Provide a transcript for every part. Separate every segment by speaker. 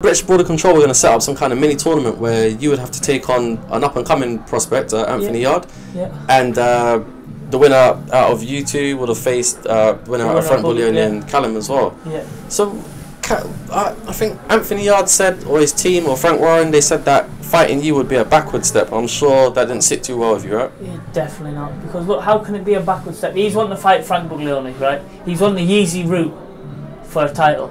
Speaker 1: British Border Control were going to set up some kind of mini tournament where you would have to take on an up-and-coming prospect, Anthony Yarde, and the winner out of you two would have faced winner out of Frank Buglioni and Callum as well. Yeah. So I think Anthony Yarde said, or his team, or Frank Warren, they said that fighting you would be a backward step. I'm sure that didn't sit too well with you, right?
Speaker 2: Yeah, definitely not. Because look, how can it be a backward step? He's wanting to fight Frank Buglioni, right? He's on the easy route for a title,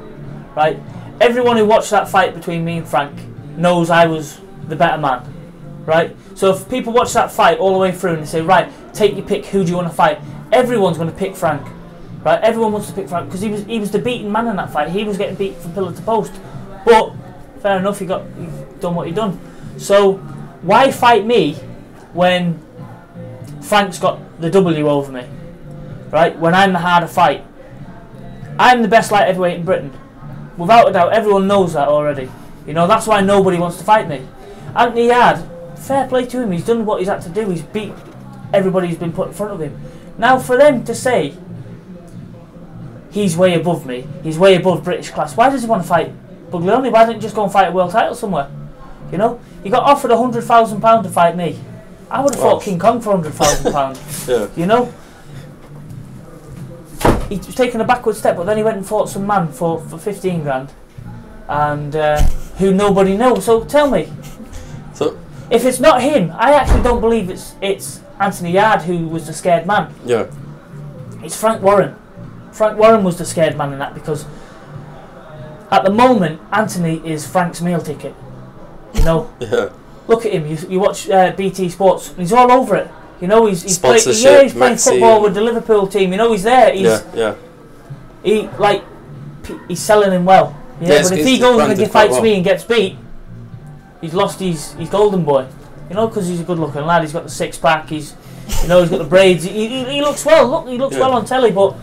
Speaker 2: right? Everyone who watched that fight between me and Frank knows I was the better man, right? So if people watch that fight all the way through and they say, right, take your pick, who do you want to fight? Everyone's going to pick Frank, right? Everyone wants to pick Frank because he was the beaten man in that fight. He was getting beat from pillar to post. But fair enough, you've done what you've done. So why fight me when Frank's got the W over me, right? When I'm the harder fight. I'm the best light heavyweight in Britain. Without a doubt, everyone knows that already. You know, that's why nobody wants to fight me. Anthony Yarde, fair play to him, he's done what he's had to do. He's beat everybody who's been put in front of him. Now for them to say he's way above me, he's way above British class, why does he want to fight Buglioni? Why didn't he just go and fight a world title somewhere? You know, he got offered £100,000 to fight me. I would have fought King Kong for £100,000.
Speaker 1: Yeah.
Speaker 2: You know? He was taking a backward step, but then he went and fought some man for 15 grand, and who nobody knows. So tell me,
Speaker 1: so
Speaker 2: if it's not him, I actually don't believe it's Anthony Yarde who was the scared man.
Speaker 1: Yeah,
Speaker 2: it's Frank Warren. Frank Warren was the scared man in that, because at the moment Anthony is Frank's meal ticket. You know,
Speaker 1: yeah.
Speaker 2: Look at him. You watch BT Sports, and he's all over it. You know, he's playing football with the Liverpool team. You know, he's there. He's selling him well. Yeah, but if he goes and fights me and gets beat, he's lost his golden boy. You know, because he's a good-looking lad. He's got the six-pack. He's got the braids. He looks well. Look, he looks well on telly. But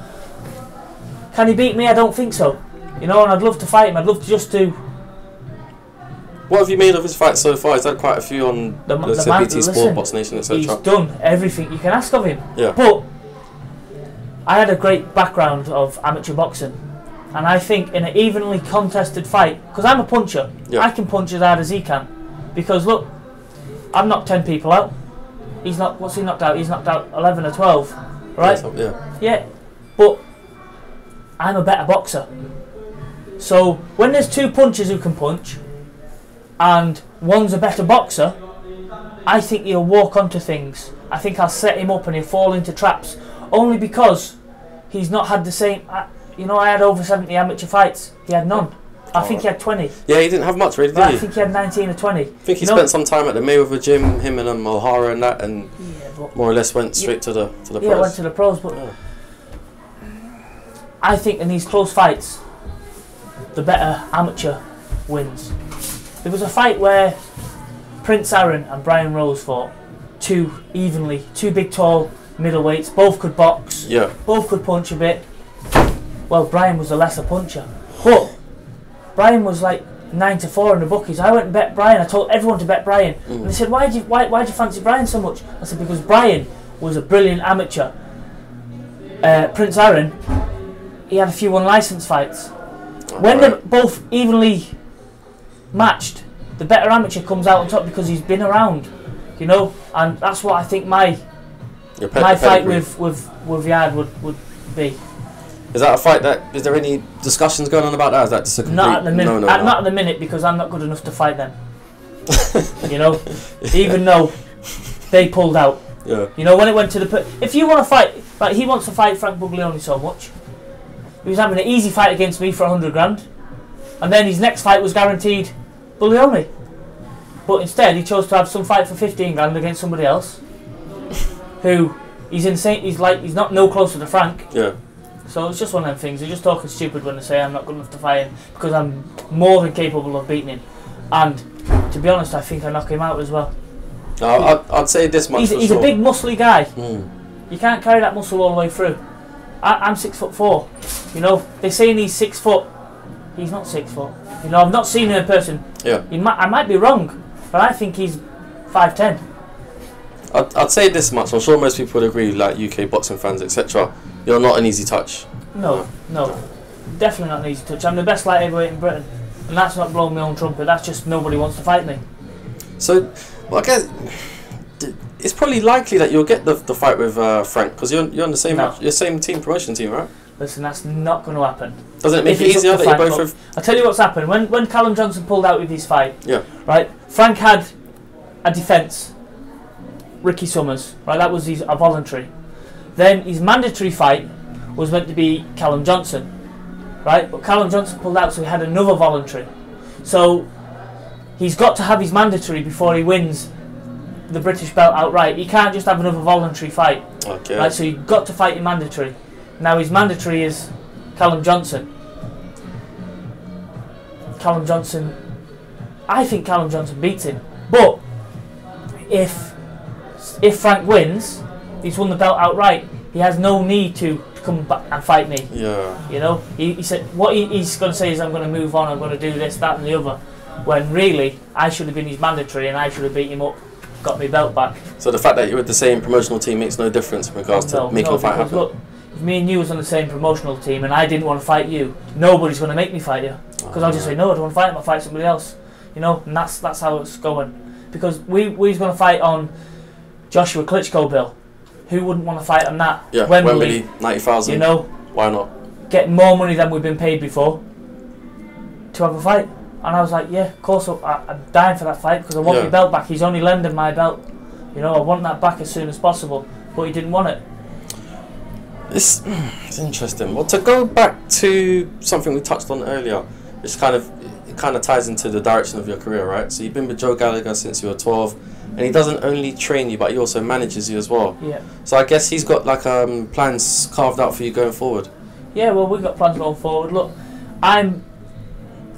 Speaker 2: can he beat me? I don't think so. You know, and I'd love to fight him. I'd love to just to.
Speaker 1: What have you made of his fight so far? He's had quite a few on BT Sport, Box Nation, etc.
Speaker 2: He's done everything you can ask of him.
Speaker 1: Yeah.
Speaker 2: But I had a great background of amateur boxing, and I think in an evenly contested fight, because I'm a puncher, I can punch as hard as he can. Because look, I've knocked 10 people out. What's he knocked out? He's knocked out 11 or 12, right? Yeah. But I'm a better boxer. So when there's two punchers who can punch, and one's a better boxer, I think he'll walk onto things. I think I'll set him up and he'll fall into traps, only because he's not had the same. You know, I had over 70 amateur fights. He had none. I think he had 20.
Speaker 1: Yeah, he didn't have much, really, did he?
Speaker 2: I think he had 19 or 20.
Speaker 1: I think he spent some time at the Mayweather gym, him and O'Hara and that, and more or less went straight to the pros.
Speaker 2: Yeah, went to the pros, but I think in these close fights, the better amateur wins. There was a fight where Prince Aaron and Brian Rose fought, two big tall middleweights, both could box, both could punch a bit. Well, Brian was the lesser puncher, but Brian was like 9-4 in the bookies. I went and bet Brian. I told everyone to bet Brian, and they said, why'd you fancy Brian so much? I said, because Brian was a brilliant amateur. Prince Aaron, he had a few unlicensed fights. When they're both evenly matched, the better amateur comes out on top because he's been around, you know, and that's what I think my fight with Yarde would be.
Speaker 1: Is that a fight is there any discussions going on about that? Is that just a complete...
Speaker 2: Not at the minute. Not at the minute, because I'm not good enough to fight them. You know, even though they pulled out.
Speaker 1: Yeah.
Speaker 2: You know, when it went to the... If you want to fight... Like, he wants to fight Frank Buglioni so much. He was having an easy fight against me for 100 grand. And then his next fight was guaranteed Buglioni. But instead, he chose to have some fight for 15 grand against somebody else. Who, he's insane. He's not no closer to Frank.
Speaker 1: Yeah.
Speaker 2: So it's just one of them things. They're just talking stupid when they say I'm not good enough to fight him, because I'm more than capable of beating him. And to be honest, I think I knock him out as well.
Speaker 1: I'd say this much.
Speaker 2: He's a big, muscly guy. You can't carry that muscle all the way through. I'm 6'4". You know, they're saying he's 6 foot. He's not 6 foot. You know, I've not seen him in person.
Speaker 1: Yeah.
Speaker 2: I might be wrong, but I think he's 5'10".
Speaker 1: I'd say this much. I'm sure most people would agree, like UK boxing fans, etc. You're not an easy touch.
Speaker 2: No, definitely not an easy touch. I'm the best light heavyweight in Britain. And that's not blowing my own trumpet. That's just nobody wants to fight me.
Speaker 1: So, well, I guess it's probably likely that you'll get the fight with Frank, because you're on the same team, promotion team, right?
Speaker 2: Listen, that's not going to happen.
Speaker 1: Doesn't it make it easier that you both have...
Speaker 2: I'll tell you what's happened. When Callum Johnson pulled out with his fight,
Speaker 1: yeah,
Speaker 2: right, Frank had a defence, Ricky Summers, right, that was a voluntary. Then his mandatory fight was meant to be Callum Johnson, right, but Callum Johnson pulled out, so he had another voluntary. So he's got to have his mandatory before he wins the British belt outright. He can't just have another voluntary fight.
Speaker 1: Okay.
Speaker 2: Right, so you've got to fight your mandatory. Now his mandatory is Callum Johnson. I think Callum Johnson beats him. But if Frank wins, he's won the belt outright. He has no need to come back and fight me.
Speaker 1: Yeah.
Speaker 2: You know, he said what he's going to say is, I'm going to move on, I'm going to do this, that and the other. When really, I should have been his mandatory and I should have beat him up, got my belt back.
Speaker 1: So the fact that you're with the same promotional team makes no difference in regards to making a fight happen?
Speaker 2: Look, if me and you was on the same promotional team and I didn't want to fight you, nobody's going to make me fight you. Because I'll just say, no, I don't want to fight him, I'll fight somebody else. You know, and that's how it's going. Because we was going to fight on Joshua Klitschko bill. Who wouldn't want to fight on that?
Speaker 1: Yeah, Wembley 90,000.
Speaker 2: You know,
Speaker 1: why not?
Speaker 2: Get more money than we've been paid before to have a fight. And I was like, yeah, of course, I'm dying for that fight because I want my belt back. He's only lending my belt. You know, I want that back as soon as possible. But he didn't want it.
Speaker 1: It's interesting. Well, to go back to something we touched on earlier, which kind of ties into the direction of your career, right? So you've been with Joe Gallagher since you were 12, and he doesn't only train you, but he also manages you as well.
Speaker 2: Yeah.
Speaker 1: So I guess he's got like plans carved out for you going forward. Yeah,
Speaker 2: well, we've got plans going forward. Look, I'm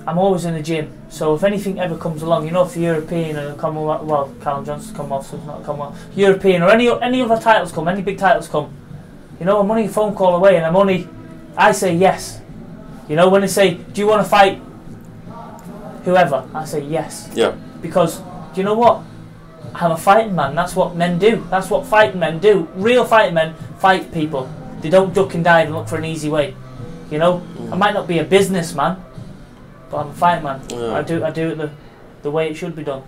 Speaker 2: always in the gym, so if anything ever comes along, you know, if the European or the Commonwealth, well, Callum Johnson's come off, so it's not a Commonwealth, European or any other titles come, any big titles come, you know, I'm only a phone call away, and I say yes. You know, when they say, do you want to fight whoever, I say yes.
Speaker 1: Yeah.
Speaker 2: Because, do you know what? I'm a fighting man, that's what men do. That's what fighting men do. Real fighting men fight people. They don't duck and dive and look for an easy way. You know? I might not be a businessman, but I'm a fighting man. Yeah. I do it the way it should be done.